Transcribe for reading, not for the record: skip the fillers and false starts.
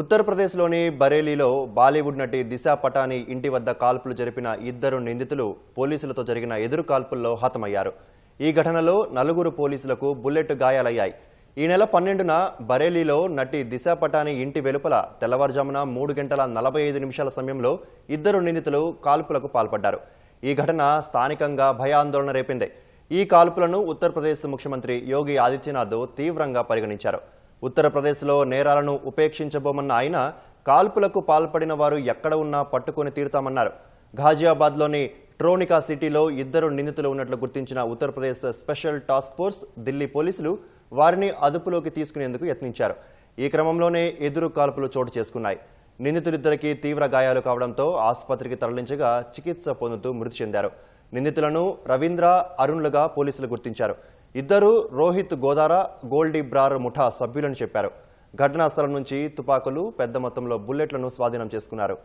ఉత్తరప్రదేశ్లోని బరేలీలో బాలీవుడ్ నటి దిశా పటానీ ఇంటి వద్ద కాల్పులు జరిపిన ఇద్దరు నిందితులు పోలీసులతో జరిగిన ఎదురు కాల్పుల్లో హతమయ్యారు. ఈ ఘటనలో 4 పోలీసులకు బుల్లెట్ గాయాలయ్యాయి. ఈ నెల 12న బరేలీలో నటి దిశా పటానీ ఇంటి వెలుపల తెల్లవారుజామున 3 గంటల 45 నిమిషాల సమయంలో ఇద్దరు నిందితులు కాల్పులకు పాల్పడ్డారు. ఈ ఘటన స్థానికంగా భయాందోళన రేపింది. ఈ కాల్పులను ఉత్తరప్రదేశ్ ముఖ్యమంత్రి యోగి ఆదిత్యనాథ్ తీవ్రంగా పరిగణించారు. ఉత్తరప్రదేశ్లో నేరాలను ఉపేక్షించబోమన్న ఆయన కాల్పులకు పాల్పడిన వారు ఎక్కడ ఉన్నా పట్టుకొని తీరుతామన్నారు. ఘాజియాబాద్లోని ట్రోనికా సిటీలో ఇద్దరు నిందితులు ఉన్నట్లు గుర్తించిన Uttar Pradesh special task force Delhi పోలీసులు వారిని అదుపులోకి తీసుకునేందుకు యత్నించారు. ఈ క్రమంలోనే ఎదురు కాల్పులు చోటు చేసుకున్నాయి. నిందితులిద్దరికీ తీవ్ర గాయాలు కావడంతో ఆసుపత్రికి తరలించగా చికిత్స పొందుతూ మృతి చెందారు. నిందితులను రవీంద్ర, అరుణ్లుగా పోలీసులు గుర్తించారు. ఇద్దరు రోహిత్ గోదారా, గోల్డీ బ్రార్ ముఠా సభ్యులని చెప్పారు. ఘటనా స్థలం నుంచి తుపాకులు, పెద్ద మొత్తంలో బుల్లెట్లను స్వాధీనం చేసుకున్నారు.